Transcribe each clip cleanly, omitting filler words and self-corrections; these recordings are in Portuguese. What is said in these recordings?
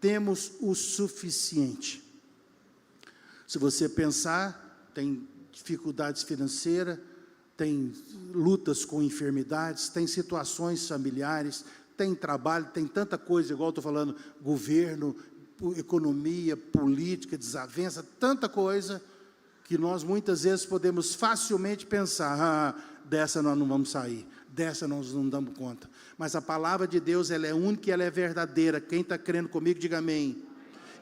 temos o suficiente. Se você pensar, tem dificuldades financeiras, tem lutas com enfermidades, tem situações familiares, tem trabalho, tem tanta coisa, igual estou falando, governo, economia, política, desavença, tanta coisa, que nós muitas vezes podemos facilmente pensar, dessa nós não vamos sair, dessa nós não damos conta. Mas a palavra de Deus, ela é única e ela é verdadeira. Quem está crendo comigo, diga amém.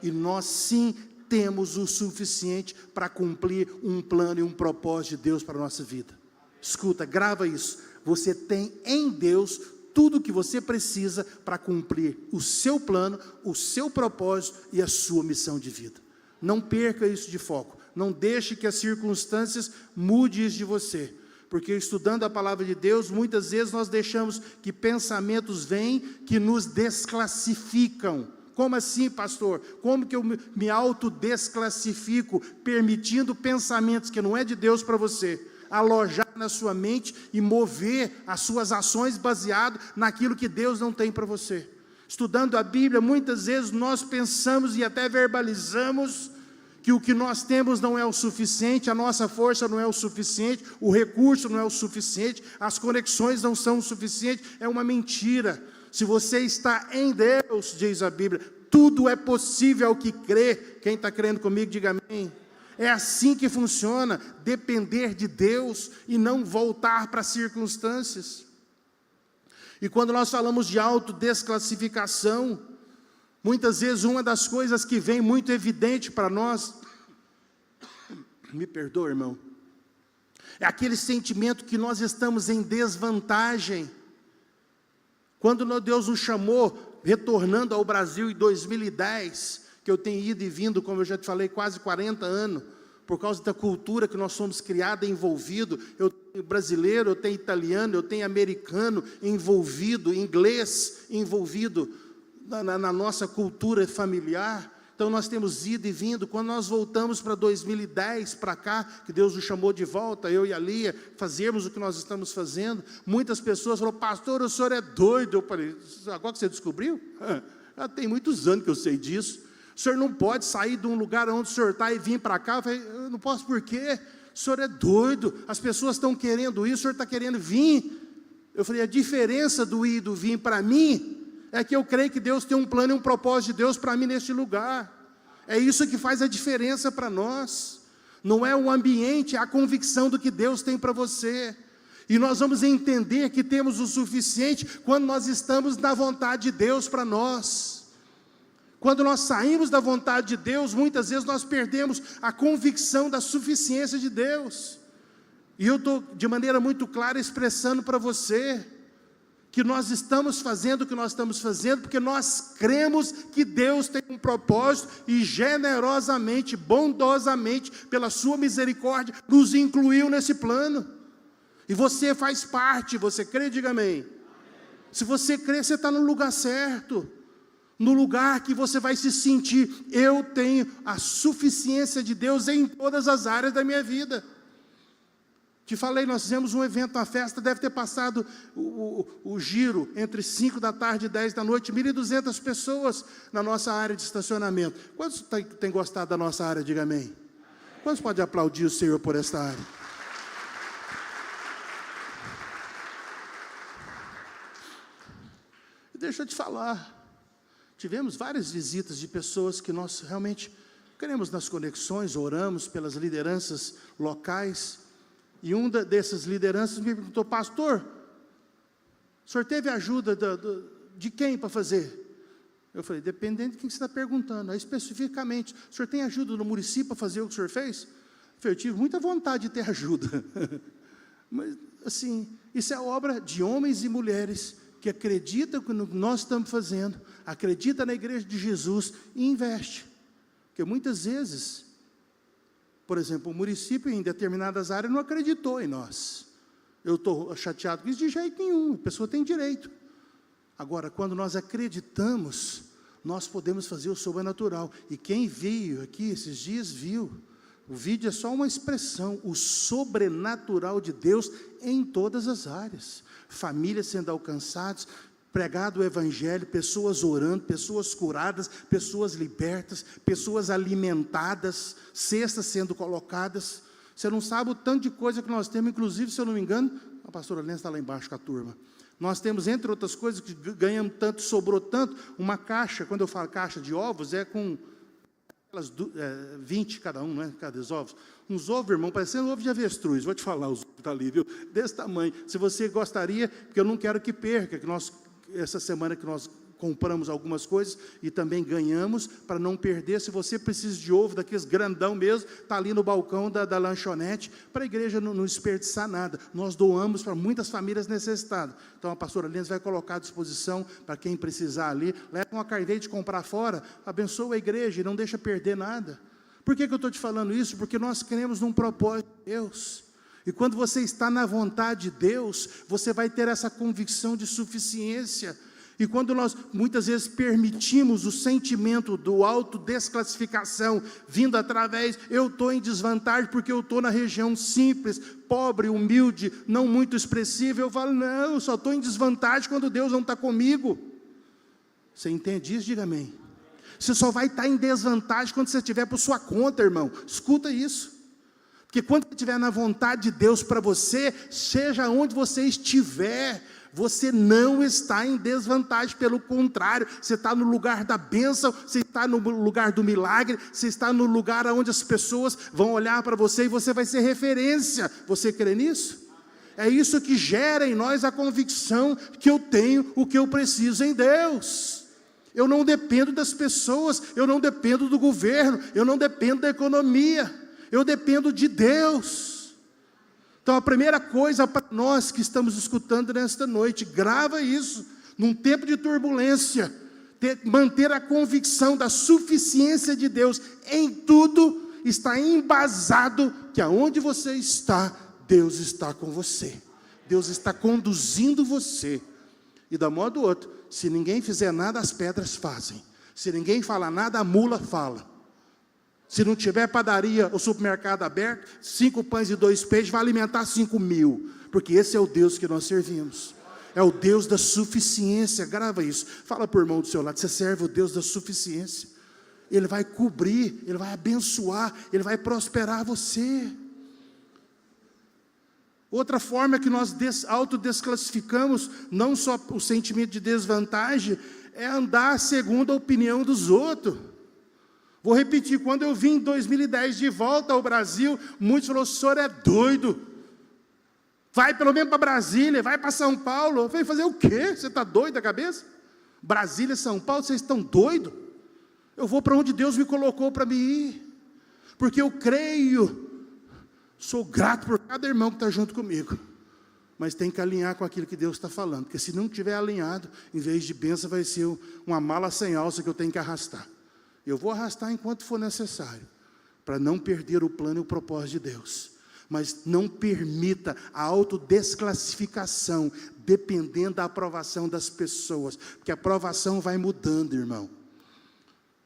E nós sim temos o suficiente para cumprir um plano e um propósito de Deus para a nossa vida. Escuta, grava isso. Você tem em Deus tudo o que você precisa para cumprir o seu plano, o seu propósito e a sua missão de vida. Não perca isso de foco. Não deixe que as circunstâncias mudem isso de você. Porque estudando a palavra de Deus, muitas vezes nós deixamos que pensamentos venham que nos desclassificam. Como assim, pastor? Como que eu me autodesclassifico, permitindo pensamentos que não é de Deus para você, alojar na sua mente e mover as suas ações baseado naquilo que Deus não tem para você? Estudando a Bíblia, muitas vezes nós pensamos e até verbalizamos que o que nós temos não é o suficiente, a nossa força não é o suficiente, o recurso não é o suficiente, as conexões não são o suficiente. É uma mentira. Se você está em Deus, diz a Bíblia, tudo é possível ao que crê. Quem está crendo comigo, diga amém. É assim que funciona, depender de Deus e não voltar para as circunstâncias. E quando nós falamos de autodesclassificação, muitas vezes uma das coisas que vem muito evidente para nós, me perdoa, irmão, é aquele sentimento que nós estamos em desvantagem. Quando Deus nos chamou, retornando ao Brasil em 2010, que eu tenho ido e vindo, como eu já te falei, quase 40 anos, por causa da cultura que nós somos criados e envolvidos. Eu tenho brasileiro, eu tenho italiano, eu tenho americano envolvido, inglês envolvido na nossa cultura familiar. Então nós temos ido e vindo. Quando nós voltamos para 2010, para cá, que Deus nos chamou de volta, eu e a Lia, fazermos o que nós estamos fazendo, muitas pessoas falaram, pastor, o senhor é doido. Eu falei, agora que você descobriu? Já tem muitos anos que eu sei disso. O senhor não pode sair de um lugar onde o senhor está e vir para cá. Eu falei, eu não posso, por quê? O senhor é doido, as pessoas estão querendo isso, o senhor está querendo vir. Eu falei, a diferença do ir e do vir para mim, é que eu creio que Deus tem um plano e um propósito de Deus para mim neste lugar. É isso que faz a diferença para nós. Não é o ambiente, é a convicção do que Deus tem para você. E nós vamos entender que temos o suficiente quando nós estamos na vontade de Deus para nós. Quando nós saímos da vontade de Deus, muitas vezes nós perdemos a convicção da suficiência de Deus. E eu estou de maneira muito clara expressando para você que nós estamos fazendo o que nós estamos fazendo, porque nós cremos que Deus tem um propósito e generosamente, bondosamente, pela sua misericórdia, nos incluiu nesse plano. E você faz parte, você crê? Diga amém. Se você crê, você está no lugar certo, no lugar que você vai se sentir, eu tenho a suficiência de Deus em todas as áreas da minha vida. Te falei, nós fizemos um evento, uma festa, deve ter passado o giro entre 5 da tarde e 10 da noite, 1.200 pessoas na nossa área de estacionamento. Quantos têm gostado da nossa área? Diga amém. Quantos podem aplaudir o Senhor por esta área? Deixa eu te falar, tivemos várias visitas de pessoas que nós realmente queremos nas conexões, oramos pelas lideranças locais. E uma dessas lideranças me perguntou, pastor, o senhor teve ajuda de quem para fazer? Eu falei, dependendo de quem você está perguntando. Aí, especificamente, o senhor tem ajuda do município para fazer o que o senhor fez? Eu falei, eu tive muita vontade de ter ajuda. Mas, assim, isso é obra de homens e mulheres que acreditam no que nós estamos fazendo, acreditam na igreja de Jesus e investe. Porque muitas vezes, por exemplo, o município em determinadas áreas não acreditou em nós. Eu estou chateado com isso de jeito nenhum, a pessoa tem direito. Agora, quando nós acreditamos, nós podemos fazer o sobrenatural. E quem veio aqui esses dias viu. O vídeo é só uma expressão, o sobrenatural de Deus em todas as áreas. Famílias sendo alcançadas, pregado o evangelho, pessoas orando, pessoas curadas, pessoas libertas, pessoas alimentadas, cestas sendo colocadas. Você não sabe o tanto de coisa que nós temos, inclusive, se eu não me engano, a pastora Lência está lá embaixo com a turma. Nós temos, entre outras coisas, que ganhamos tanto, sobrou tanto, uma caixa, quando eu falo caixa de ovos, é com 20 cada um, não é? Cada ovos. Uns ovos, irmão, parecendo ovo de avestruz, vou te falar, os ovos estão ali, viu? Desse tamanho. Se você gostaria, porque eu não quero que perca, que nós, essa semana que nós compramos algumas coisas e também ganhamos, para não perder. Se você precisa de ovo, daqueles grandão mesmo, está ali no balcão da lanchonete, para a igreja não desperdiçar nada. Nós doamos para muitas famílias necessitadas. Então a pastora Lência vai colocar à disposição para quem precisar ali. Leva uma carteira de comprar fora, abençoa a igreja e não deixa perder nada. Por que eu estou te falando isso? Porque nós cremos num propósito de Deus. E quando você está na vontade de Deus, você vai ter essa convicção de suficiência. E quando nós, muitas vezes, permitimos o sentimento do autodesclassificação, vindo através, eu estou em desvantagem porque eu estou na região simples, pobre, humilde, não muito expressiva, eu falo, não, eu só estou em desvantagem quando Deus não está comigo. Você entende isso? Diga amém. Você só vai estar em desvantagem quando você estiver por sua conta, irmão. Escuta isso. Porque quando você estiver na vontade de Deus para você, seja onde você estiver, você não está em desvantagem, pelo contrário, você está no lugar da bênção, você está no lugar do milagre, você está no lugar onde as pessoas vão olhar para você e você vai ser referência. Você crê nisso? É isso que gera em nós a convicção que eu tenho o que eu preciso em Deus. Eu não dependo das pessoas, eu não dependo do governo, eu não dependo da economia, eu dependo de Deus. Então a primeira coisa para nós que estamos escutando nesta noite, grava isso, num tempo de turbulência, manter a convicção da suficiência de Deus em tudo, está embasado que aonde você está, Deus está com você, Deus está conduzindo você. E da modo outro, se ninguém fizer nada, as pedras fazem, se ninguém falar nada, a mula fala. Se não tiver padaria ou supermercado aberto, 5 pães e 2 peixes vai alimentar 5.000, porque esse é o Deus que nós servimos, é o Deus da suficiência. Grava isso, fala para o irmão do seu lado, você serve o Deus da suficiência, Ele vai cobrir, Ele vai abençoar, Ele vai prosperar você. Outra forma que nós autodesclassificamos, não só o sentimento de desvantagem, é andar segundo a opinião dos outros. Vou repetir, quando eu vim em 2010 de volta ao Brasil, muitos falaram, o senhor é doido, vai pelo menos para Brasília, vai para São Paulo. Eu falei, fazer o quê? Você está doido da cabeça? Brasília, São Paulo, vocês estão doidos? Eu vou para onde Deus me colocou para me ir, porque eu creio, sou grato por cada irmão que está junto comigo, mas tem que alinhar com aquilo que Deus está falando, porque se não estiver alinhado, em vez de bênção, vai ser uma mala sem alça que eu tenho que arrastar. Eu vou arrastar enquanto for necessário, para não perder o plano e o propósito de Deus. Mas não permita a autodesclassificação, dependendo da aprovação das pessoas, porque a aprovação vai mudando, irmão.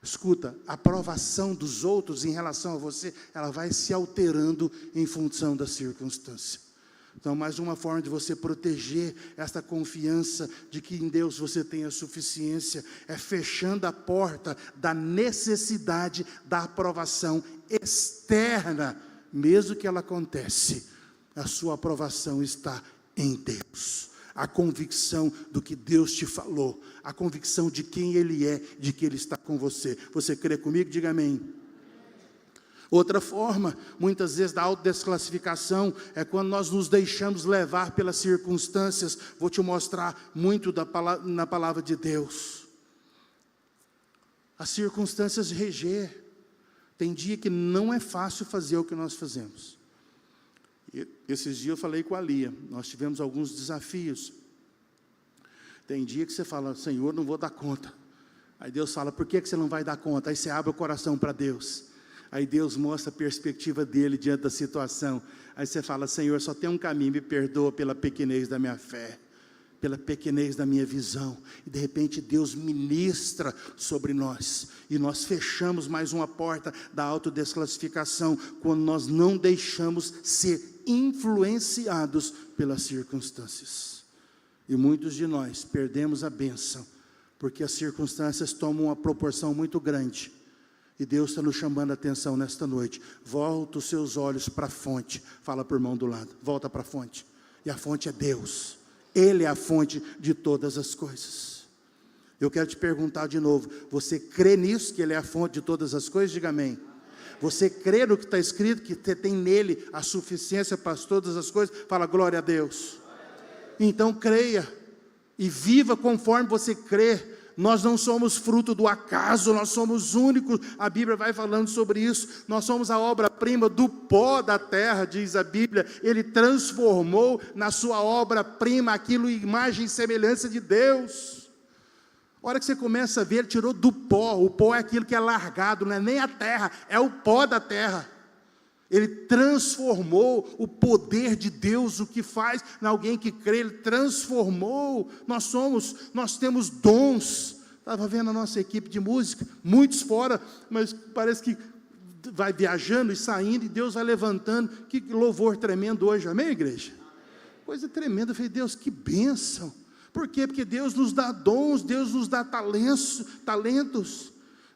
Escuta, a aprovação dos outros em relação a você, ela vai se alterando em função da circunstância. Então, mais uma forma de você proteger esta confiança de que em Deus você tem a suficiência, é fechando a porta da necessidade da aprovação externa, mesmo que ela acontece, a sua aprovação está em Deus. A convicção do que Deus te falou, a convicção de quem Ele é, de que Ele está com você. Você crê comigo? Diga amém. Outra forma, muitas vezes, da autodesclassificação, é quando nós nos deixamos levar pelas circunstâncias. Vou te mostrar muito na palavra de Deus. As circunstâncias reger. Tem dia que não é fácil fazer o que nós fazemos. Esses dias eu falei com a Lia, nós tivemos alguns desafios. Tem dia que você fala, Senhor, não vou dar conta. Aí Deus fala, por que você não vai dar conta? Aí você abre o coração para Deus. Aí Deus mostra a perspectiva dele diante da situação. Aí você fala, Senhor, só tem um caminho, me perdoa pela pequenez da minha fé, pela pequenez da minha visão. E de repente Deus ministra sobre nós. E nós fechamos mais uma porta da autodesclassificação, quando nós não deixamos ser influenciados pelas circunstâncias. E muitos de nós perdemos a bênção, porque as circunstâncias tomam uma proporção muito grande. E Deus está nos chamando a atenção nesta noite. Volta os seus olhos para a fonte. Fala para o irmão do lado, volta para a fonte. E a fonte é Deus. Ele é a fonte de todas as coisas. Eu quero te perguntar de novo, você crê nisso, que Ele é a fonte de todas as coisas? Diga amém. Você crê no que está escrito, que tem nele a suficiência para todas as coisas? Fala glória a Deus. Então creia e viva conforme você crê. Nós não somos fruto do acaso, nós somos únicos. A Bíblia vai falando sobre isso. Nós somos a obra-prima do pó da terra, diz a Bíblia. Ele transformou na sua obra-prima aquilo, imagem e semelhança de Deus. A hora que você começa a ver, Ele tirou do pó. O pó é aquilo que é largado, não é nem a terra, é o pó da terra. Ele transformou o poder de Deus, o que faz em alguém que crê. Ele transformou. Nós temos dons. Estava vendo a nossa equipe de música, muitos fora, mas parece que vai viajando e saindo, e Deus vai levantando. Que louvor tremendo hoje, amém, igreja? Coisa tremenda. Eu falei, Deus, que bênção. Por quê? Porque Deus nos dá dons, Deus nos dá talentos,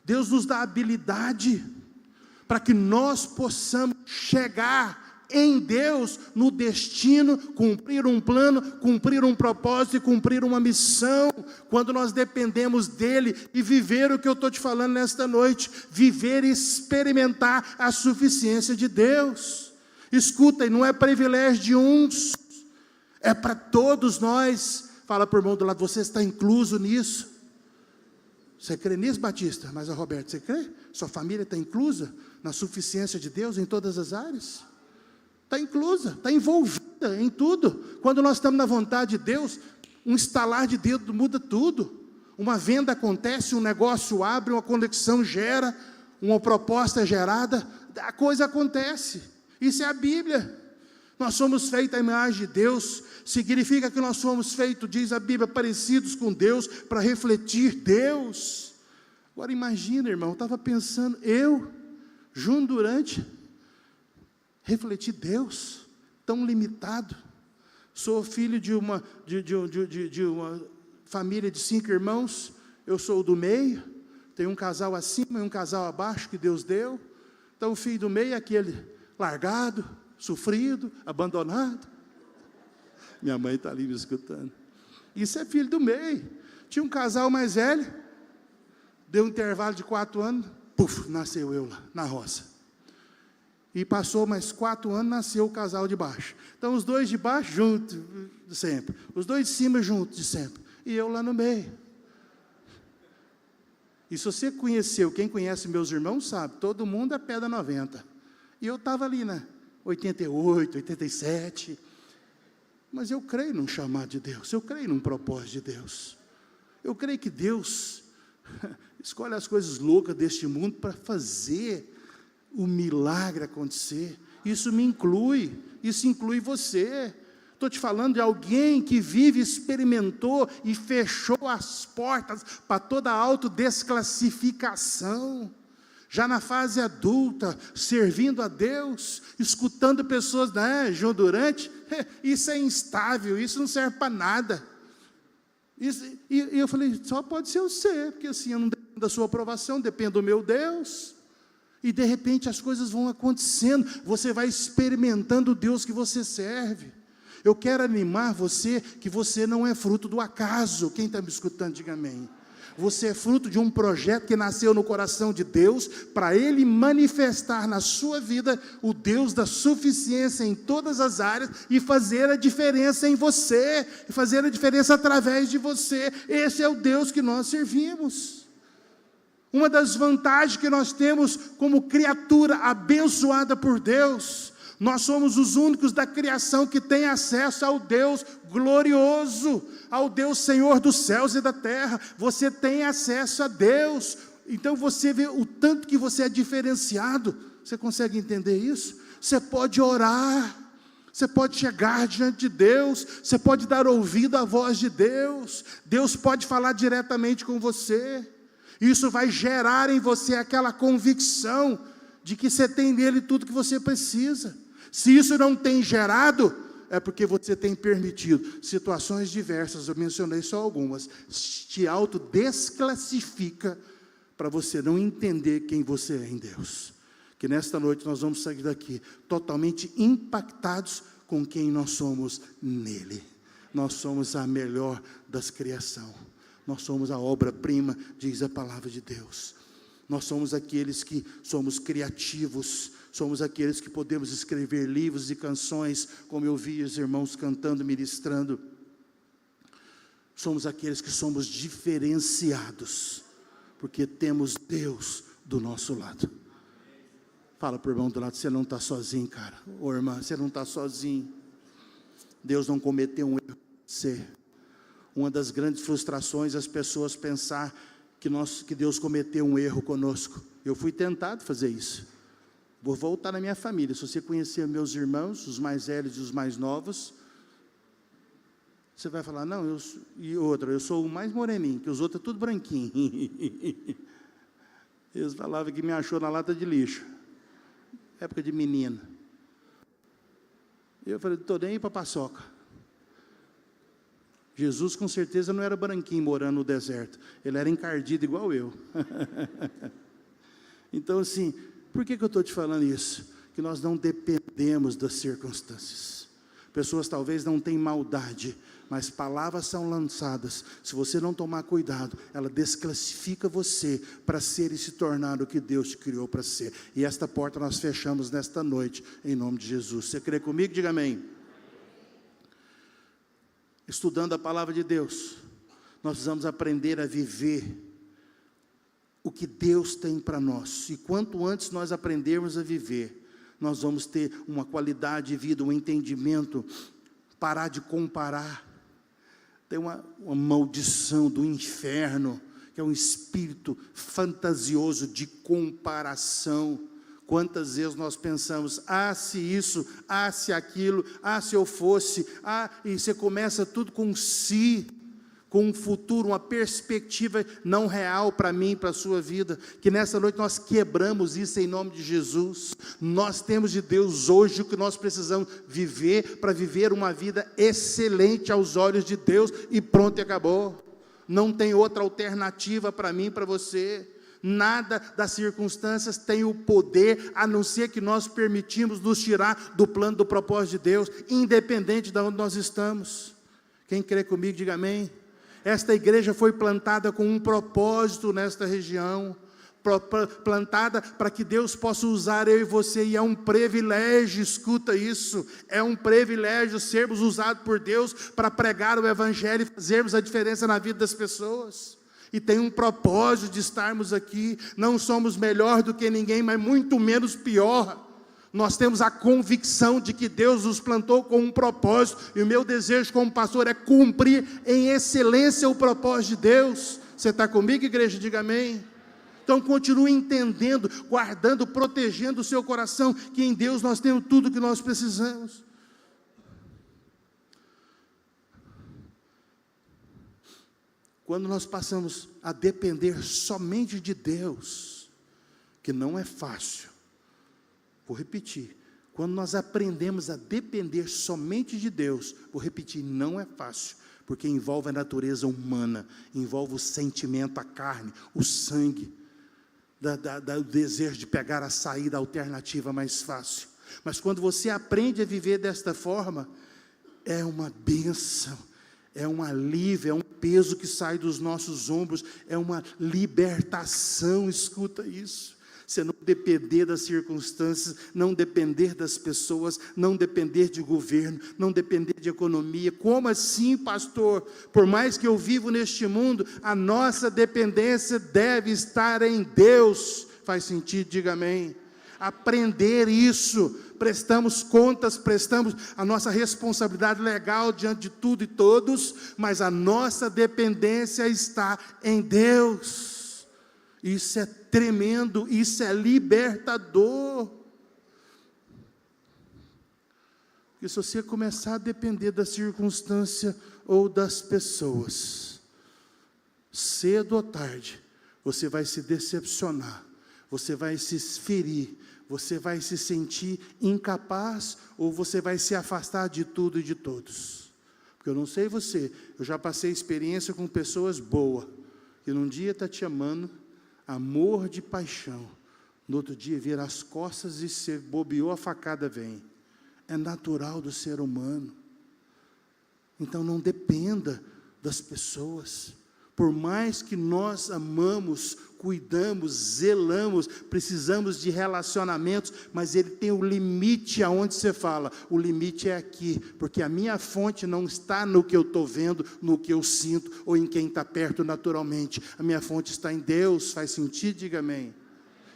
Deus nos dá habilidade, para que nós possamos chegar em Deus, no destino, cumprir um plano, cumprir um propósito e cumprir uma missão, quando nós dependemos dEle, e viver o que eu estou te falando nesta noite, viver e experimentar a suficiência de Deus. Escuta, e não é privilégio de uns, é para todos nós. Fala para o irmão do lado, você está incluso nisso? Você crê nisso, Batista? Mas, Roberto, você crê? Sua família está inclusa na suficiência de Deus em todas as áreas? Está inclusa, está envolvida em tudo. Quando nós estamos na vontade de Deus, um estalar de dedo muda tudo. Uma venda acontece, um negócio abre, uma conexão gera, uma proposta é gerada, a coisa acontece. Isso é a Bíblia. Nós somos feitos à imagem de Deus, significa que nós somos feitos, diz a Bíblia, parecidos com Deus, para refletir Deus. Agora imagina, irmão, eu estava pensando, Júnior Durante, refletir Deus, tão limitado. Sou filho de uma família de 5 irmãos, eu sou o do meio, tem um casal acima e um casal abaixo que Deus deu. Então o filho do meio é aquele largado, sofrido, abandonado. Minha mãe está ali me escutando. Isso é filho do meio. Tinha um casal mais velho, deu um intervalo de 4 anos, nasceu eu lá, na roça. E passou mais 4 anos, nasceu o casal de baixo. Então os dois de baixo juntos de sempre, os dois de cima juntos de sempre, e eu lá no meio. E se você conheceu, quem conhece meus irmãos sabe, todo mundo é pé da 90. E eu estava ali, 88, 87, mas eu creio num chamado de Deus, eu creio num propósito de Deus, eu creio que Deus escolhe as coisas loucas deste mundo para fazer o milagre acontecer. Isso me inclui, isso inclui você. Estou te falando de alguém que vive, experimentou e fechou as portas para toda a autodesclassificação. Já na fase adulta, servindo a Deus, escutando pessoas, João Durante, isso é instável, isso não serve para nada. E eu falei, só pode ser você, porque assim, eu não dependo da sua aprovação, dependo do meu Deus. E de repente as coisas vão acontecendo, você vai experimentando o Deus que você serve. Eu quero animar você, que você não é fruto do acaso. Quem está me escutando, diga amém. Você é fruto de um projeto que nasceu no coração de Deus, para Ele manifestar na sua vida o Deus da suficiência em todas as áreas, e fazer a diferença em você, e fazer a diferença através de você. Esse é o Deus que nós servimos. Uma das vantagens que nós temos como criatura abençoada por Deus, nós somos os únicos da criação que tem acesso ao Deus glorioso, ao Deus Senhor dos céus e da terra. Você tem acesso a Deus. Então você vê o tanto que você é diferenciado. Você consegue entender isso? Você pode orar, você pode chegar diante de Deus, você pode dar ouvido à voz de Deus. Deus pode falar diretamente com você. Isso vai gerar em você aquela convicção de que você tem nele tudo que você precisa. Se isso não tem gerado, é porque você tem permitido situações diversas, eu mencionei só algumas, te autodesclassifica para você não entender quem você é em Deus. Que nesta noite nós vamos sair daqui totalmente impactados com quem nós somos nele. Nós somos a melhor das criação. Nós somos a obra-prima, diz a palavra de Deus. Nós somos aqueles que somos criativos, somos aqueles que podemos escrever livros e canções, como eu vi os irmãos cantando, ministrando. Somos aqueles que somos diferenciados, porque temos Deus do nosso lado. Fala para o irmão do lado, você não está sozinho, cara. Ô irmã, você não está sozinho. Deus não cometeu um erro com você. Uma das grandes frustrações é as pessoas pensar que Deus cometeu um erro conosco. Eu fui tentado fazer isso. Vou voltar na minha família. Se você conhecer meus irmãos, os mais velhos e os mais novos, você vai falar, não, eu sou o mais moreninho, que os outros é tudo branquinho. Eles falavam que me achou na lata de lixo. Época de menina. Eu falei, estou nem aí para paçoca. Jesus com certeza não era branquinho morando no deserto. Ele era encardido igual eu. Então assim, por que eu estou te falando isso? Que nós não dependemos das circunstâncias. Pessoas talvez não tenham maldade, mas palavras são lançadas, se você não tomar cuidado, ela desclassifica você para ser e se tornar o que Deus te criou para ser. E esta porta nós fechamos nesta noite, em nome de Jesus. Você crê comigo? Diga amém. Estudando a palavra de Deus, nós precisamos aprender a viver o que Deus tem para nós. E quanto antes nós aprendermos a viver, nós vamos ter uma qualidade de vida, um entendimento, parar de comparar. Tem uma maldição do inferno, que é um espírito fantasioso de comparação. Quantas vezes nós pensamos, se isso, se aquilo, se eu fosse, e você começa tudo com si, com um futuro, uma perspectiva não real para mim, para a sua vida, que nessa noite nós quebramos isso em nome de Jesus. Nós temos de Deus hoje o que nós precisamos viver, para viver uma vida excelente aos olhos de Deus, e pronto, e acabou. Não tem outra alternativa para mim, para você. Nada das circunstâncias tem o poder, a não ser que nós permitimos nos tirar do plano do propósito de Deus, independente de onde nós estamos. Quem crê comigo, diga amém. Esta igreja foi plantada com um propósito nesta região, plantada para que Deus possa usar eu e você, e é um privilégio, escuta isso, é um privilégio sermos usados por Deus para pregar o evangelho e fazermos a diferença na vida das pessoas. E tem um propósito de estarmos aqui. Não somos melhor do que ninguém, mas muito menos pior. Nós temos a convicção de que Deus nos plantou com um propósito, e o meu desejo como pastor é cumprir em excelência o propósito de Deus. Você está comigo, igreja? Diga amém. Então continue entendendo, guardando, protegendo o seu coração, que em Deus nós temos tudo o que nós precisamos. Quando nós passamos a depender somente de Deus, que não é fácil, vou repetir, quando nós aprendemos a depender somente de Deus, vou repetir, não é fácil, porque envolve a natureza humana, envolve o sentimento, a carne, o sangue, o desejo de pegar a saída alternativa mais fácil. Mas quando você aprende a viver desta forma, é uma bênção, é um alívio, é um peso que sai dos nossos ombros, é uma libertação, escuta isso. Você não depender das circunstâncias, não depender das pessoas, não depender de governo, não depender de economia. Como assim, pastor? Por mais que eu vivo neste mundo, a nossa dependência deve estar em Deus. Faz sentido? Diga amém. Aprender isso, prestamos contas, prestamos a nossa responsabilidade legal diante de tudo e todos, mas a nossa dependência está em Deus. Isso é tremendo, isso é libertador. Porque se você começar a depender da circunstância ou das pessoas, cedo ou tarde, você vai se decepcionar, você vai se ferir, você vai se sentir incapaz, ou você vai se afastar de tudo e de todos. Porque eu não sei você, eu já passei experiência com pessoas boas, que num dia está te amando, amor de paixão, no outro dia vira as costas e se bobeou, a facada vem. É natural do ser humano. Então não dependa das pessoas. Por mais que nós amamos, cuidamos, zelamos, precisamos de relacionamentos, mas ele tem o limite aonde você fala, o limite é aqui, porque a minha fonte não está no que eu estou vendo, no que eu sinto, ou em quem está perto naturalmente, a minha fonte está em Deus. Faz sentido? Diga amém.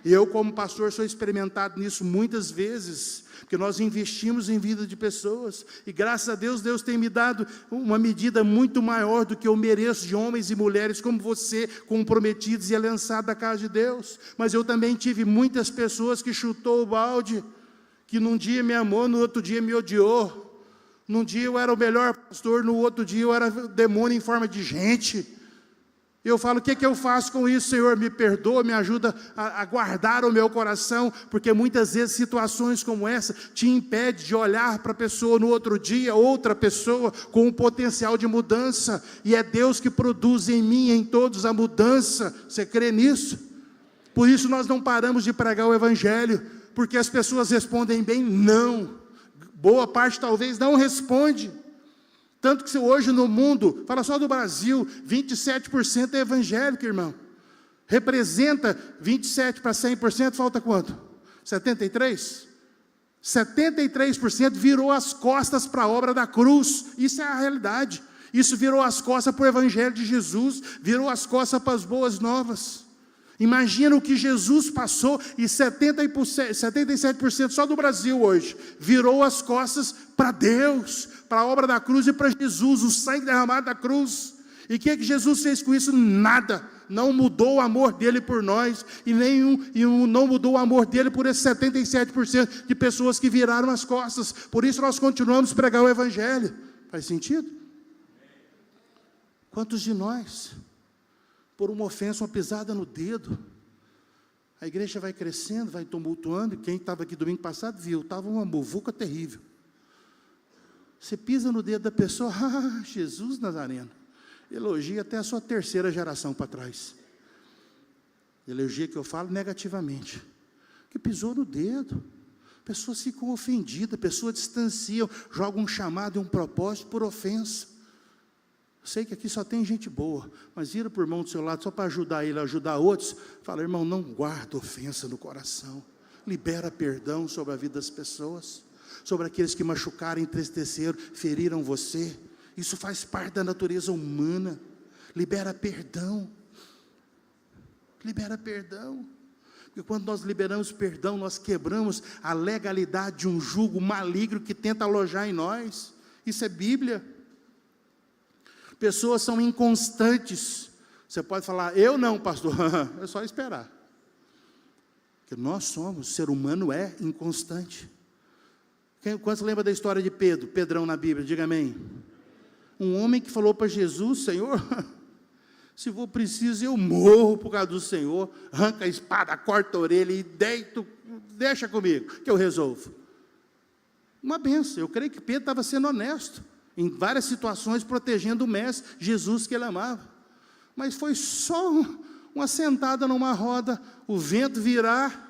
E eu, como pastor, sou experimentado nisso muitas vezes, porque nós investimos em vida de pessoas, e graças a Deus, Deus tem me dado uma medida muito maior do que eu mereço, de homens e mulheres como você, comprometidos e lançados da casa de Deus. Mas eu também tive muitas pessoas que chutou o balde, que num dia me amou, no outro dia me odiou. Num dia eu era o melhor pastor, no outro dia eu era demônio em forma de gente. Eu falo, o que eu faço com isso, Senhor? Me perdoa, me ajuda a guardar o meu coração, porque muitas vezes situações como essa te impedem de olhar para a pessoa no outro dia, outra pessoa com um potencial de mudança, e é Deus que produz em mim e em todos a mudança. Você crê nisso? Por isso nós não paramos de pregar o Evangelho, porque as pessoas respondem bem, não. Boa parte talvez não responde. Tanto que hoje no mundo, fala só do Brasil, 27% é evangélico, irmão. Representa 27 para 100%, falta quanto? 73%? 73% virou as costas para a obra da cruz. Isso é a realidade. Isso virou as costas para o Evangelho de Jesus, virou as costas para as boas novas. Imagina o que Jesus passou, e 77% só do Brasil hoje, virou as costas para Deus, para a obra da cruz e para Jesus, o sangue derramado da cruz. E o que Jesus fez com isso? Nada. Não mudou o amor dele por nós, e não mudou o amor dele por esses 77% de pessoas que viraram as costas. Por isso nós continuamos a pregar o Evangelho. Faz sentido? Quantos de nós, por uma ofensa, uma pisada no dedo, a igreja vai crescendo, vai tumultuando, e quem estava aqui domingo passado viu, estava uma muvuca terrível. Você pisa no dedo da pessoa, Jesus Nazareno, elogia até a sua terceira geração para trás. Elogia que eu falo negativamente, que pisou no dedo. Pessoas ficam ofendidas, pessoas distanciam, jogam um chamado e um propósito por ofensa. Eu sei que aqui só tem gente boa, mas vira para o irmão do seu lado, só para ajudar ele a ajudar outros. Fala, irmão, não guarda ofensa no coração. Libera perdão sobre a vida das pessoas, sobre aqueles que machucaram, entristeceram, feriram você. Isso faz parte da natureza humana. Libera perdão. Libera perdão. Porque quando nós liberamos perdão, nós quebramos a legalidade de um jugo maligno que tenta alojar em nós. Isso é Bíblia. Pessoas são inconstantes. Você pode falar, eu não, pastor. É só esperar. Porque nós somos, o ser humano é inconstante. Quantos lembram da história de Pedro, Pedrão na Bíblia? Diga amém. Um homem que falou para Jesus, Senhor, se for preciso eu morro por causa do Senhor, arranca a espada, corta a orelha e deito, deixa comigo, que eu resolvo. Uma benção. Eu creio que Pedro estava sendo honesto, em várias situações, protegendo o mestre, Jesus que ele amava. Mas foi só uma sentada numa roda, o vento virar,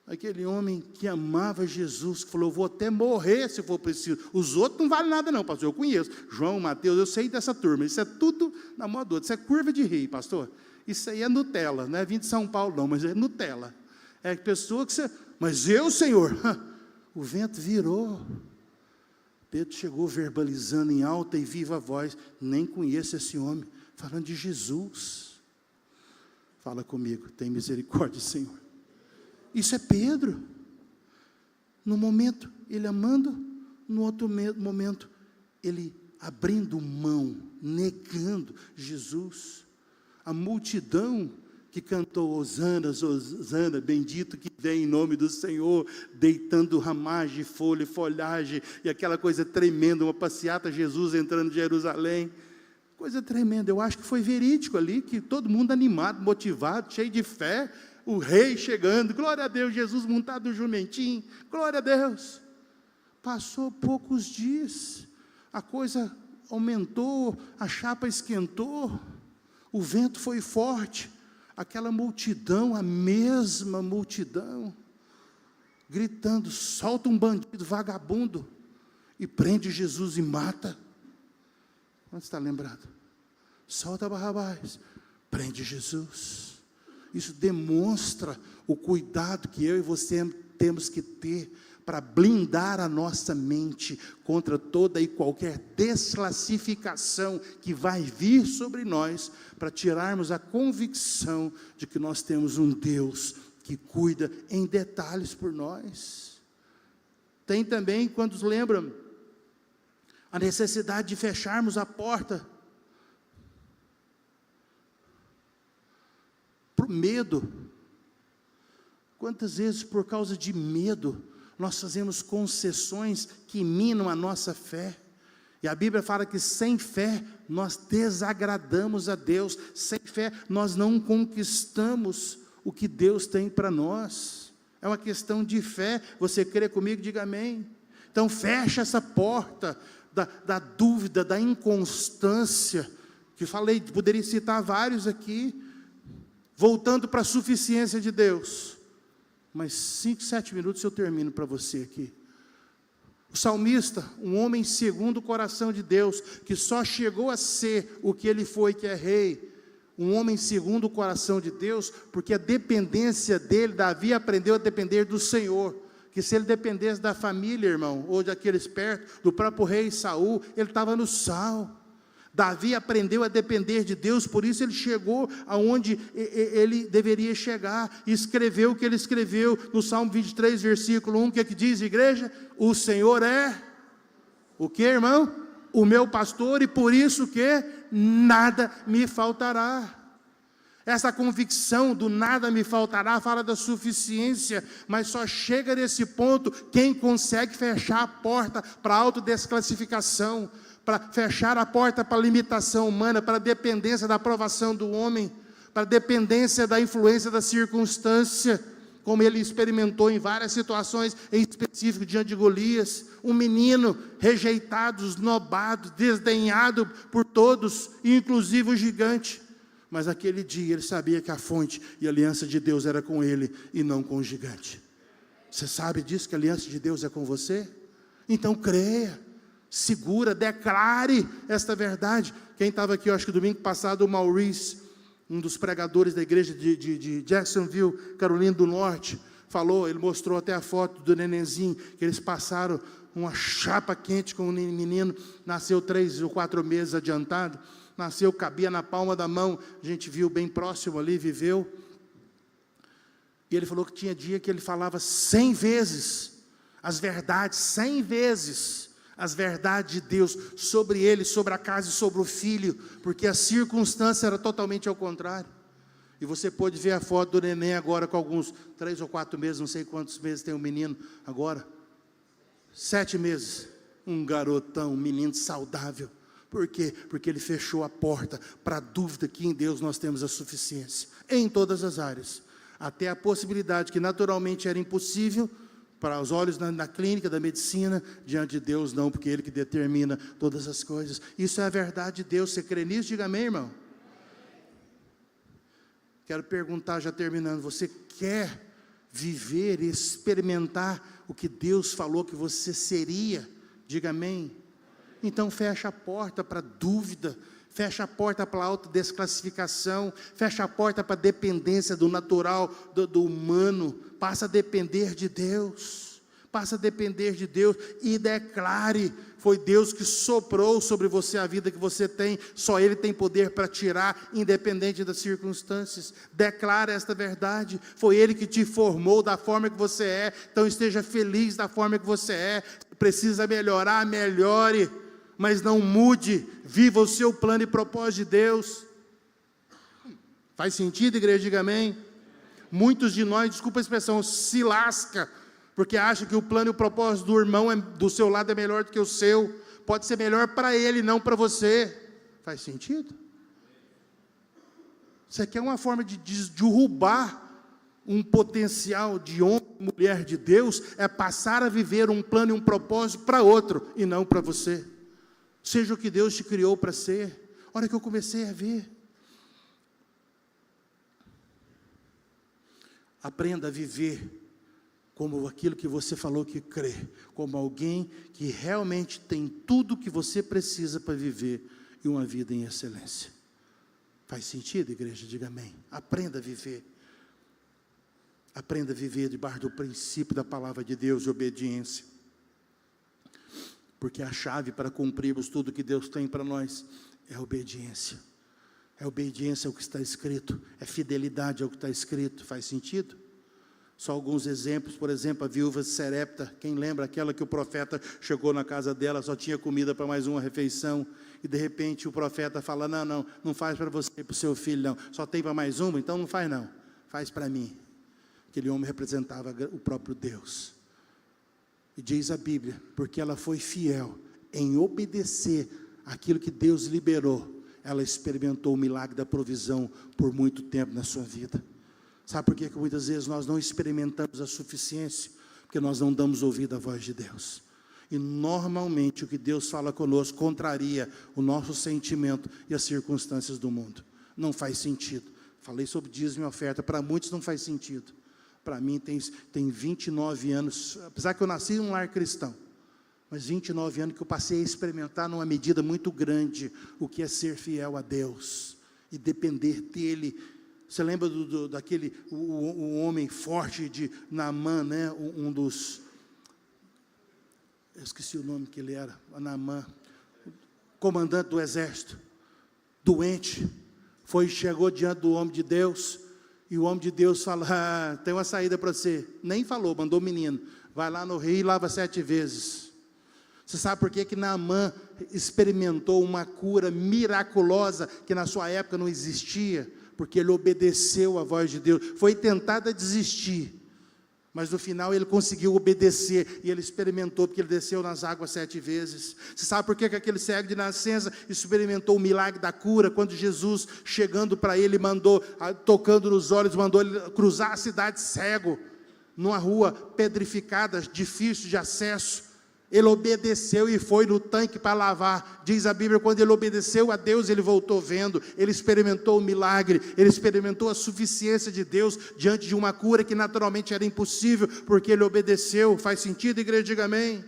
aquele homem que amava Jesus, que falou, vou até morrer se for preciso. Os outros não valem nada não, pastor, eu conheço. João, Mateus, eu sei dessa turma, isso é tudo na moda outra, isso é curva de rio, pastor. Isso aí é Nutella, não é vim de São Paulo não, mas é Nutella. É pessoa que você, mas eu, Senhor, o vento virou. Pedro chegou verbalizando em alta e viva voz, nem conheço esse homem, falando de Jesus. Fala comigo, tem misericórdia, Senhor. Isso é Pedro. No momento, ele amando, no outro momento, ele abrindo mão, negando Jesus. A multidão que cantou Hosana, Hosana, bendito que vem em nome do Senhor, deitando ramagem, folha e folhagem, e aquela coisa tremenda, uma passeata, Jesus entrando em Jerusalém, coisa tremenda. Eu acho que foi verídico ali, que todo mundo animado, motivado, cheio de fé, o rei chegando, glória a Deus, Jesus montado no jumentinho, glória a Deus. Passou poucos dias, a coisa aumentou, a chapa esquentou, o vento foi forte, aquela multidão, a mesma multidão, gritando, solta um bandido vagabundo, e prende Jesus e mata. Onde está lembrado? Solta Barrabás, prende Jesus. Isso demonstra o cuidado que eu e você temos que ter para blindar a nossa mente contra toda e qualquer desclassificação que vai vir sobre nós, para tirarmos a convicção de que nós temos um Deus que cuida em detalhes por nós. Tem também, quando lembram, a necessidade de fecharmos a porta para o medo. Quantas vezes, por causa de medo, nós fazemos concessões que minam a nossa fé? E a Bíblia fala que sem fé nós desagradamos a Deus, sem fé nós não conquistamos o que Deus tem para nós. É uma questão de fé. Você crê comigo? Diga amém. Então fecha essa porta da dúvida, da inconstância, que falei, poderia citar vários aqui, voltando para a suficiência de Deus. Mas 5, 7 minutos eu termino para você aqui. O salmista, um homem segundo o coração de Deus, que só chegou a ser o que ele foi, que é rei, um homem segundo o coração de Deus, porque a dependência dele, Davi aprendeu a depender do Senhor, que se ele dependesse da família, irmão, ou daqueles perto, do próprio rei Saul, ele estava no sal. Davi aprendeu a depender de Deus, por isso ele chegou aonde ele deveria chegar, e escreveu o que ele escreveu, no Salmo 23, versículo 1, que diz, igreja? O Senhor é, o que, irmão? O meu pastor, e por isso que nada me faltará. Essa convicção do nada me faltará, fala da suficiência, mas só chega nesse ponto quem consegue fechar a porta para a autodesclassificação, para fechar a porta para a limitação humana, para a dependência da aprovação do homem, para a dependência da influência da circunstância, como ele experimentou em várias situações, em específico diante de Golias, um menino rejeitado, esnobado, desdenhado por todos, inclusive o gigante. Mas aquele dia ele sabia que a fonte e a aliança de Deus era com ele e não com o gigante. Você sabe disso, que a aliança de Deus é com você? Então creia, segura, declare esta verdade. Quem estava aqui, eu acho que domingo passado, o Maurice, um dos pregadores da igreja de Jacksonville, Carolina do Norte, falou, ele mostrou até a foto do nenenzinho, que eles passaram uma chapa quente com o menino, nasceu 3 ou 4 meses adiantado, nasceu, cabia na palma da mão, a gente viu bem próximo ali, viveu, e ele falou que tinha dia que ele falava 100 vezes, as verdades, 100 vezes, as verdades de Deus, sobre ele, sobre a casa e sobre o filho, porque a circunstância era totalmente ao contrário. E você pode ver a foto do neném agora, com alguns 3 ou 4 meses, não sei quantos meses tem o menino agora, 7 meses, um garotão, um menino saudável. Por quê? Porque ele fechou a porta para a dúvida que em Deus nós temos a suficiência, em todas as áreas, até a possibilidade que naturalmente era impossível, para os olhos na clínica da medicina, diante de Deus não, porque Ele que determina todas as coisas. Isso é a verdade de Deus. Você crê nisso? Diga amém, irmão. Quero perguntar, já terminando, você quer viver e experimentar o que Deus falou que você seria? Diga amém. Então fecha a porta para dúvida, fecha a porta para a autodesclassificação, fecha a porta para a dependência do natural, do humano, passa a depender de Deus, passa a depender de Deus, e declare, foi Deus que soprou sobre você a vida que você tem, só Ele tem poder para tirar, independente das circunstâncias. Declare esta verdade, foi Ele que te formou da forma que você é, então esteja feliz da forma que você é. Precisa melhorar, melhore, mas não mude, viva o seu plano e propósito de Deus. Faz sentido, igreja? Diga amém. Muitos de nós, desculpa a expressão, se lasca, porque acha que o plano e o propósito do irmão do seu lado é melhor do que o seu, pode ser melhor para ele, não para você. Faz sentido? Isso aqui é uma forma de derrubar um potencial de homem e mulher de Deus é passar a viver um plano e um propósito para outro, e não para você. Seja o que Deus te criou para ser. A hora que eu comecei a ver, aprenda a viver como aquilo que você falou que crê, como alguém que realmente tem tudo que você precisa para viver e uma vida em excelência. Faz sentido, igreja? Diga amém. Aprenda a viver. Aprenda a viver debaixo do princípio da palavra de Deus e obediência. Porque a chave para cumprirmos tudo que Deus tem para nós é a obediência. É obediência ao que está escrito, é fidelidade ao que está escrito. Faz sentido? Só alguns exemplos, por exemplo, a viúva de Serepta, quem lembra aquela que o profeta chegou na casa dela, só tinha comida para mais uma refeição, e de repente o profeta fala, não faz para você e para o seu filho não, só tem para mais uma, então não faz não, faz para mim. Aquele homem representava o próprio Deus. E diz a Bíblia, porque ela foi fiel em obedecer aquilo que Deus liberou, ela experimentou o milagre da provisão por muito tempo na sua vida. Sabe por que muitas vezes nós não experimentamos a suficiência? Porque nós não damos ouvido à voz de Deus. E normalmente o que Deus fala conosco contraria o nosso sentimento e as circunstâncias do mundo. Não faz sentido. Falei sobre dízimo e oferta, para muitos não faz sentido. Para mim tem 29 anos, apesar que eu nasci em um lar cristão, mas 29 anos que eu passei a experimentar numa medida muito grande o que é ser fiel a Deus e depender dEle. Você lembra daquele o homem forte de Naamã, né? Eu esqueci o nome que ele era, Naamã, comandante do exército, doente, chegou diante do homem de Deus, e o homem de Deus fala, tem uma saída para você. Nem falou, mandou o menino, vai lá no rio e lava 7 vezes. Você sabe por que Naamã experimentou uma cura miraculosa, que na sua época não existia? Porque ele obedeceu à voz de Deus. Foi tentado a desistir, mas no final ele conseguiu obedecer, e ele experimentou, porque ele desceu nas águas 7 vezes. Você sabe por que aquele cego de nascença experimentou o milagre da cura, quando Jesus, chegando para ele, tocando nos olhos, mandou ele cruzar a cidade cego, numa rua pedrificada, difícil de acesso. Ele obedeceu e foi no tanque para lavar. Diz a Bíblia, quando ele obedeceu a Deus, ele voltou vendo. Ele experimentou o milagre, ele experimentou a suficiência de Deus, diante de uma cura que naturalmente era impossível, porque ele obedeceu. Faz sentido, igreja? Diga amém.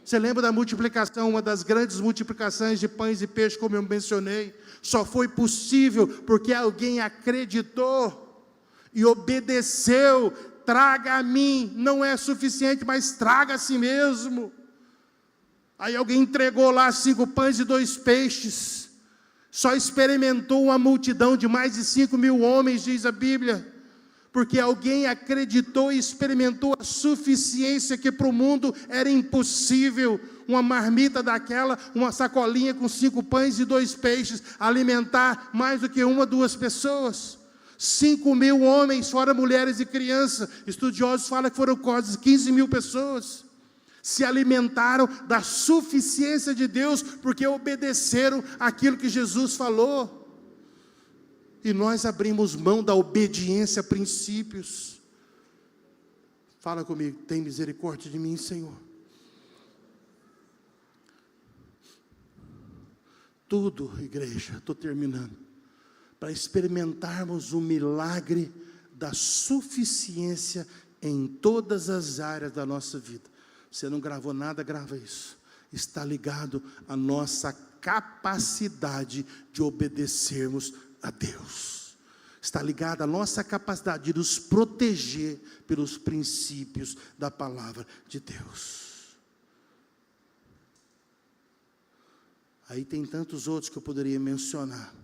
Você lembra da multiplicação, uma das grandes multiplicações de pães e peixes, como eu mencionei? Só foi possível porque alguém acreditou e obedeceu. Traga a mim, não é suficiente, mas traga a si mesmo. Aí alguém entregou lá 5 pães e 2 peixes, só experimentou uma multidão de mais de 5.000 homens, diz a Bíblia, porque alguém acreditou e experimentou a suficiência que para o mundo era impossível. Uma marmita daquela, uma sacolinha com 5 pães e 2 peixes, alimentar mais do que 1 ou 2 pessoas. 5.000 homens, fora mulheres e crianças. Estudiosos falam que foram quase 15.000 pessoas. Se alimentaram da suficiência de Deus, porque obedeceram aquilo que Jesus falou. E nós abrimos mão da obediência a princípios. Fala comigo, tem misericórdia de mim, Senhor. Tudo, igreja, estou terminando, para experimentarmos o milagre da suficiência em todas as áreas da nossa vida. Você não gravou nada, grava isso. Está ligado à nossa capacidade de obedecermos a Deus. Está ligado à nossa capacidade de nos proteger pelos princípios da palavra de Deus. Aí tem tantos outros que eu poderia mencionar,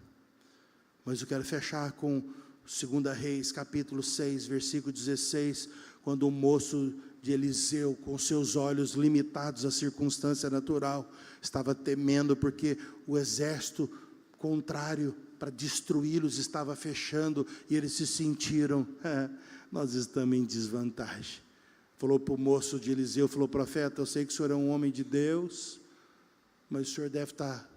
mas eu quero fechar com 2 Reis, capítulo 6, versículo 16, quando o moço de Eliseu, com seus olhos limitados à circunstância natural, estava temendo, porque o exército contrário para destruí-los estava fechando, e eles se sentiram, nós estamos em desvantagem. Falou para o moço de Eliseu, falou, profeta, eu sei que o senhor é um homem de Deus, mas o senhor deve estar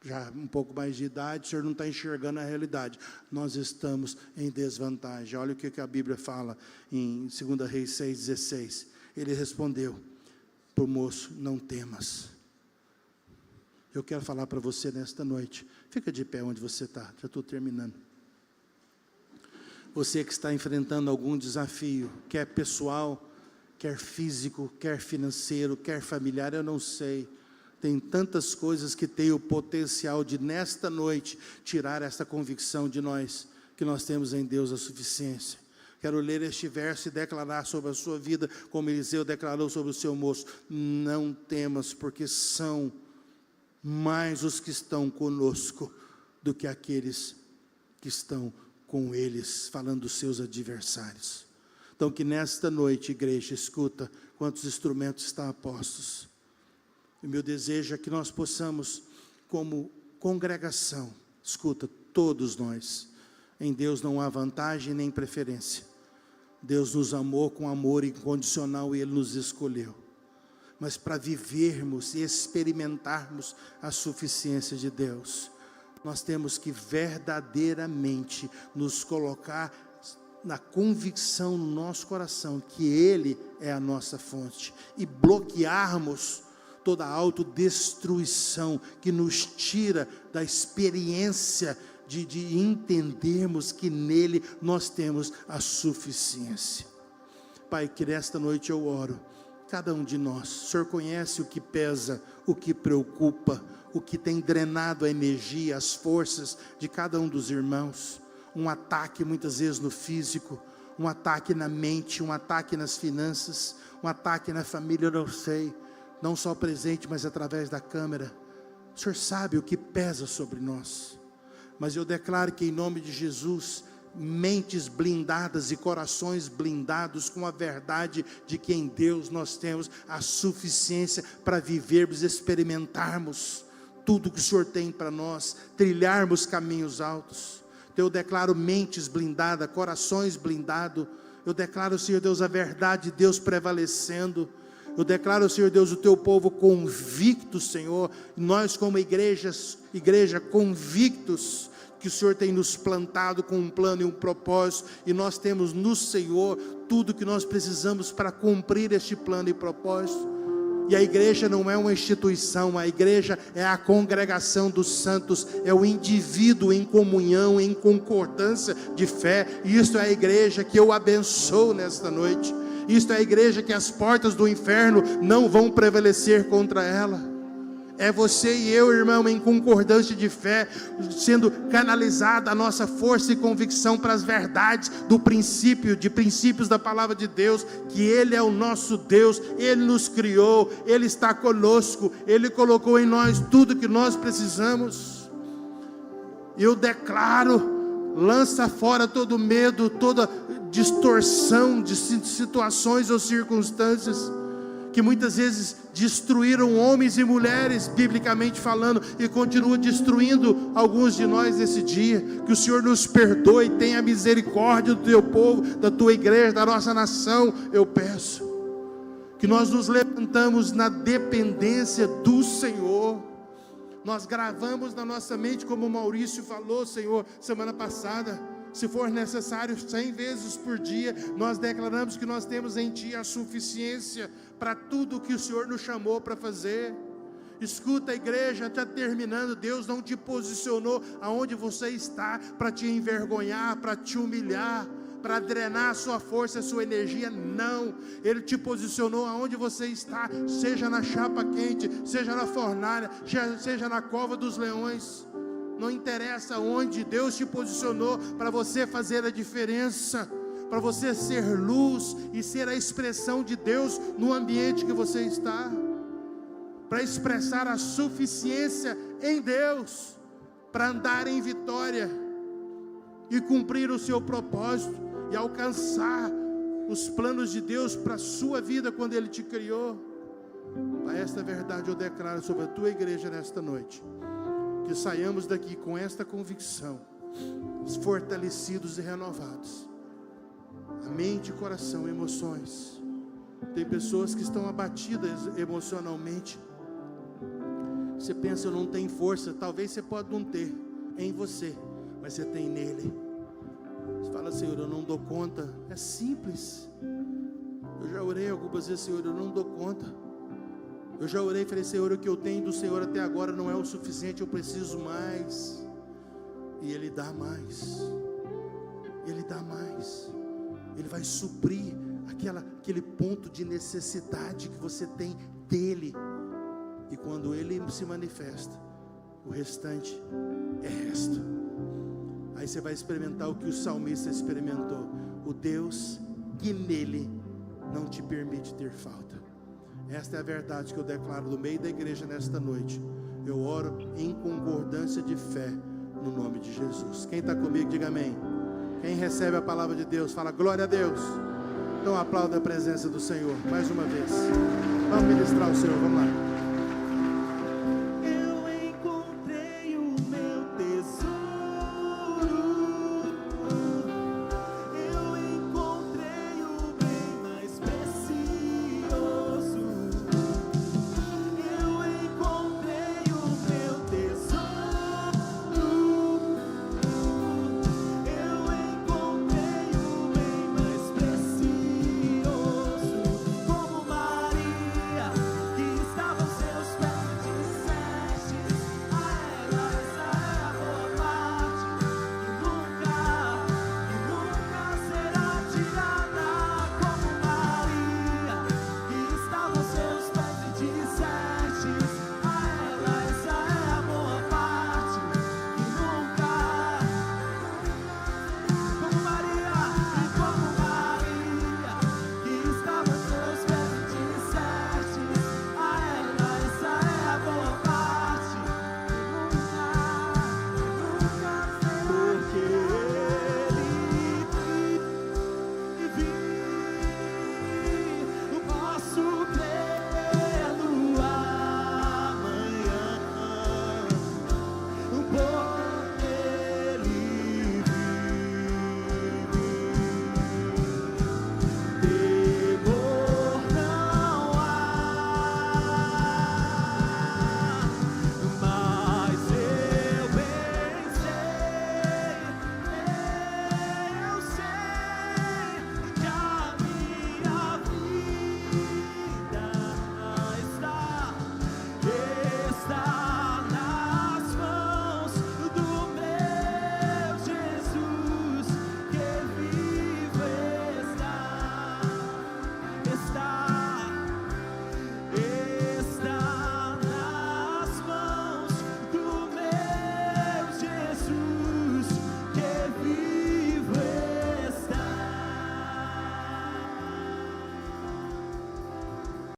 já um pouco mais de idade, o senhor não está enxergando a realidade. Nós estamos em desvantagem. Olha o que a Bíblia fala em 2 Reis 6,16. Ele respondeu para o moço: não temas. Eu quero falar para você nesta noite. Fica de pé onde você está, já estou terminando. Você que está enfrentando algum desafio, quer pessoal, quer físico, quer financeiro, quer familiar, eu não sei. Tem tantas coisas que têm o potencial de, nesta noite, tirar essa convicção de nós, que nós temos em Deus a suficiência. Quero ler este verso e declarar sobre a sua vida, como Eliseu declarou sobre o seu moço: não temas, porque são mais os que estão conosco do que aqueles que estão com eles, falando dos seus adversários. Então, que nesta noite, igreja, escuta quantos instrumentos estão a postos. O meu desejo é que nós possamos, como congregação, escuta, todos nós, em Deus não há vantagem nem preferência. Deus nos amou com amor incondicional e Ele nos escolheu. Mas para vivermos e experimentarmos a suficiência de Deus, nós temos que verdadeiramente nos colocar na convicção no nosso coração que Ele é a nossa fonte, e bloquearmos toda a autodestruição que nos tira da experiência de entendermos que nele nós temos a suficiência. Pai, que nesta noite eu oro, cada um de nós, o Senhor conhece o que pesa, o que preocupa, o que tem drenado a energia, as forças de cada um dos irmãos. Um ataque muitas vezes no físico, um ataque na mente, um ataque nas finanças, um ataque na família, eu não sei, não só presente, mas através da câmera. O Senhor sabe o que pesa sobre nós, mas eu declaro que em nome de Jesus, mentes blindadas e corações blindados com a verdade de que em Deus nós temos a suficiência para vivermos, experimentarmos tudo que o Senhor tem para nós, trilharmos caminhos altos. Então eu declaro mentes blindadas, corações blindados. Eu declaro, Senhor Deus, a verdade de Deus prevalecendo. Eu declaro, Senhor Deus, o teu povo convicto, Senhor, nós como igreja convictos, que o Senhor tem nos plantado com um plano e um propósito, e nós temos no Senhor tudo que nós precisamos para cumprir este plano e propósito. E a igreja não é uma instituição, a igreja é a congregação dos santos, é o indivíduo em comunhão, em concordância de fé. E isto é a igreja que eu abençoo nesta noite. Isto é a igreja que as portas do inferno não vão prevalecer contra ela. É você e eu, irmão, em concordância de fé, sendo canalizada a nossa força e convicção para as verdades do princípio, de princípios da palavra de Deus, que Ele é o nosso Deus, Ele nos criou, Ele está conosco, Ele colocou em nós tudo que nós precisamos. Eu declaro, lança fora todo medo, toda distorção de situações ou circunstâncias, que muitas vezes destruíram homens e mulheres, biblicamente falando, e continua destruindo alguns de nós nesse dia. Que o Senhor nos perdoe, tenha misericórdia do teu povo, da tua igreja, da nossa nação. Eu peço que nós nos levantamos na dependência do Senhor. Nós gravamos na nossa mente, como o Maurício falou, Senhor, semana passada, se for necessário 100 vezes por dia, nós declaramos que nós temos em Ti a suficiência para tudo o que o Senhor nos chamou para fazer. Escuta, a igreja, está terminando. Deus não te posicionou aonde você está para te envergonhar, para te humilhar, para drenar a sua força, a sua energia. Não, Ele te posicionou aonde você está, seja na chapa quente, seja na fornalha, seja na cova dos leões. Não interessa onde, Deus te posicionou para você fazer a diferença, para você ser luz e ser a expressão de Deus no ambiente que você está, para expressar a suficiência em Deus, para andar em vitória e cumprir o seu propósito e alcançar os planos de Deus para a sua vida quando Ele te criou. Pai, esta verdade eu declaro sobre a tua igreja nesta noite. Que saiamos daqui com esta convicção, fortalecidos e renovados, a mente, coração, emoções. Tem pessoas que estão abatidas emocionalmente, Você pensa, eu não tenho força. Talvez você pode não ter em você, mas você tem nele. Você fala, Senhor, eu não dou conta. É simples. Eu já orei algumas vezes, Senhor, eu não dou conta. Eu já orei e falei, Senhor, o que eu tenho do Senhor até agora não é o suficiente, eu preciso mais. E Ele dá mais. Ele dá mais. Ele vai suprir aquele ponto de necessidade que você tem dEle. E quando Ele se manifesta, o restante é resto. Aí você vai experimentar o que o salmista experimentou: o Deus que nele não te permite ter falta. Esta é a verdade que eu declaro no meio da igreja nesta noite. Eu oro em concordância de fé no nome de Jesus. Quem está comigo, diga amém. Quem recebe a palavra de Deus, fala glória a Deus. Então aplauda a presença do Senhor mais uma vez. Vamos ministrar o Senhor, vamos lá.